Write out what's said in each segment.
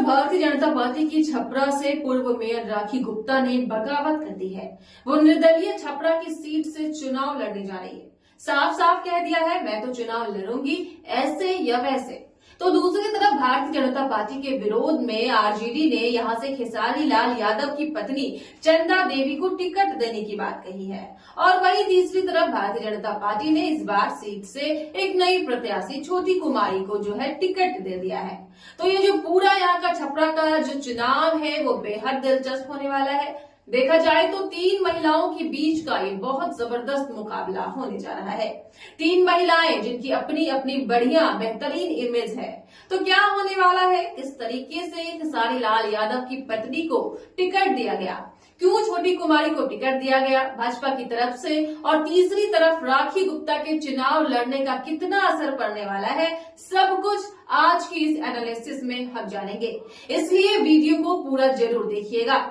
Bharatiya Janata party की छपरा से पूर्व मेयर राखी गुप्ता ने बगावत कर दी है। वो निर्दलीय छपरा की सीट से चुनाव लड़ने जा रही है। साफ साफ कह दिया है, मैं तो चुनाव लड़ूंगी ऐसे या वैसे। तो दूसरी तरफ भारतीय जनता पार्टी के विरोध में आरजेडी ने यहां से खेसारी लाल यादव की पत्नी चंदा देवी को टिकट देने की बात कही है। और वहीं तीसरी तरफ भारतीय जनता पार्टी ने इस बार सीट से एक नई प्रत्याशी छोटी कुमारी को जो है टिकट दे दिया है। तो ये जो पूरा यहाँ का छपरा का जो चुनाव है वो बेहद दिलचस्प होने वाला है। देखा जाए तो तीन महिलाओं के बीच का ये बहुत जबरदस्त मुकाबला होने जा रहा है। तीन महिलाएं जिनकी अपनी अपनी बढ़िया बेहतरीन इमेज है। तो क्या होने वाला है, किस तरीके से खेसारी लाल यादव की पत्नी को टिकट दिया गया, क्यों छोटी कुमारी को टिकट दिया गया भाजपा की तरफ से, और तीसरी तरफ राखी गुप्ता के चुनाव लड़ने का कितना असर पड़ने वाला है, सब कुछ आज की इस एनालिसिस में हम जानेंगे। इसलिए वीडियो को पूरा जरूर देखिएगा।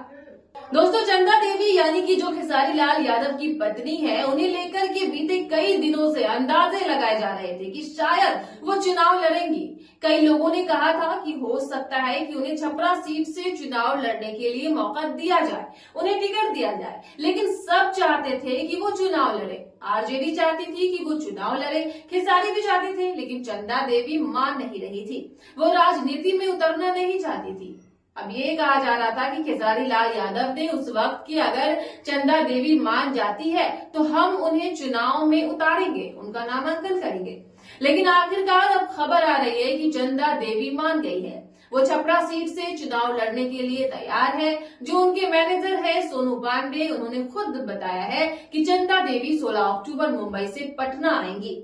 दोस्तों, चंदा देवी यानी कि जो खेसारी लाल यादव की पत्नी है, उन्हें लेकर के बीते कई दिनों से अंदाजे लगाए जा रहे थे कि शायद वो चुनाव लड़ेंगी। कई लोगों ने कहा था कि हो सकता है कि उन्हें छपरा सीट से चुनाव लड़ने के लिए मौका दिया जाए, उन्हें टिकट दिया जाए। लेकिन सब चाहते थे कि वो चुनाव लड़े। आरजेडी चाहती थी कि वो चुनाव लड़े, खेसारी भी चाहते थे, लेकिन चंदा देवी मान नहीं रही थी। वो राजनीति में उतरना नहीं चाहती थी। अब ये कहा जा रहा था कि खेसारी लाल यादव ने उस वक्त कि अगर चंदा देवी मान जाती है तो हम उन्हें चुनाव में उतारेंगे, उनका नामांकन करेंगे। लेकिन आखिरकार अब खबर आ रही है कि चंदा देवी मान गई है। वो छपरा सीट से चुनाव लड़ने के लिए तैयार है। जो उनके मैनेजर है सोनू पांडे, उन्होंने खुद बताया है कि चंदा देवी 16 अक्टूबर मुंबई से पटना आएंगी,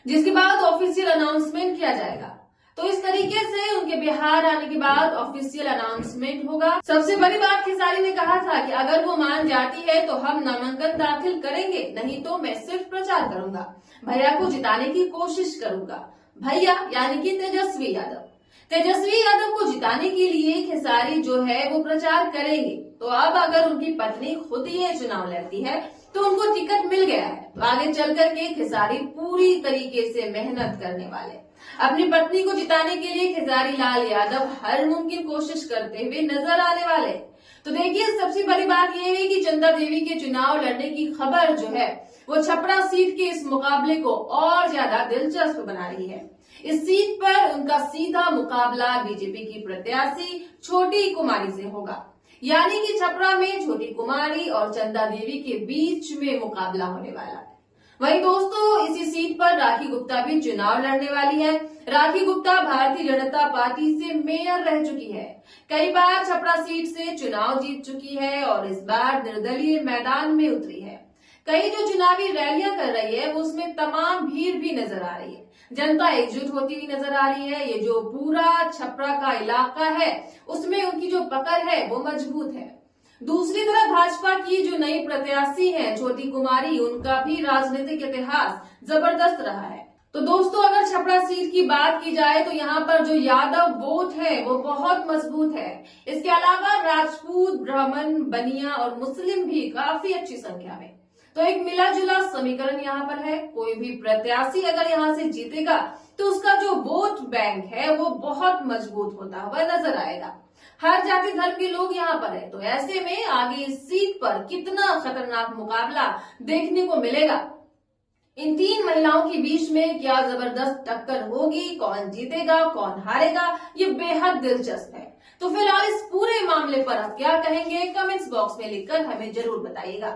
जिसके बाद ऑफिशियल अनाउंसमेंट किया जाएगा। तो इस तरीके से उनके बिहार आने के बाद ऑफिशियल अनाउंसमेंट होगा। सबसे बड़ी बात, खेसारी ने कहा था कि अगर वो मान जाती है तो हम नामांकन दाखिल करेंगे, नहीं तो मैं सिर्फ प्रचार करूंगा, भैया को जिताने की कोशिश करूंगा। भैया यानी कि तेजस्वी यादव को जिताने के लिए खेसारी जो है वो प्रचार करेंगे। तो अब अगर उनकी पत्नी खुद ही ये चुनाव लड़ती है तो उनको टिकट मिल गया है। तो आगे चल करके खेसारी पूरी तरीके से मेहनत करने वाले, अपनी पत्नी को जिताने के लिए खेसारी लाल यादव हर मुमकिन कोशिश करते हुए नजर आने वाले। तो देखिए, सबसे बड़ी बात यह है कि चंदा देवी के चुनाव लड़ने की खबर जो है वो छपरा सीट के इस मुकाबले को और ज्यादा दिलचस्प बना रही है। इस सीट पर उनका सीधा मुकाबला बीजेपी की प्रत्याशी छोटी कुमारी से होगा, यानी कि छपरा में छोटी कुमारी और चंदा देवी के बीच में मुकाबला होने वाला है। वहीं दोस्तों, इसी सीट पर राखी गुप्ता भी चुनाव लड़ने वाली है। राखी गुप्ता भारतीय जनता पार्टी से मेयर रह चुकी है, कई बार छपरा सीट से चुनाव जीत चुकी है और इस बार निर्दलीय मैदान में उतरी है। कई जो चुनावी रैलियां कर रही है वो उसमें तमाम भीड़ भी नजर आ रही है, जनता एकजुट होती हुई नजर आ रही है। ये जो पूरा छपरा का इलाका है उसमें उनकी जो पकड़ है वो मजबूत है। दूसरी तरफ भाजपा की जो नई प्रत्याशी है छोटी कुमारी, उनका भी राजनीतिक इतिहास जबरदस्त रहा है। तो दोस्तों, अगर छपरा सीट की बात की जाए तो यहाँ पर जो यादव वोट है वो बहुत मजबूत है। इसके अलावा राजपूत, ब्राह्मण, बनिया और मुस्लिम भी काफी अच्छी संख्या में। तो एक मिला जुला समीकरण यहाँ पर है। कोई भी प्रत्याशी अगर यहाँ से जीतेगा तो उसका जो वोट बैंक है वो बहुत मजबूत होता हुआ नजर आएगा। हर जाति धर्म के लोग यहाँ पर है। तो ऐसे में आगे इस सीट पर कितना खतरनाक मुकाबला देखने को मिलेगा, इन तीन महिलाओं के बीच में क्या जबरदस्त टक्कर होगी, कौन जीतेगा कौन हारेगा, ये बेहद दिलचस्प है। तो फिलहाल इस पूरे मामले पर आप क्या कहेंगे, कमेंट्स बॉक्स में लिखकर हमें जरूर बताइएगा।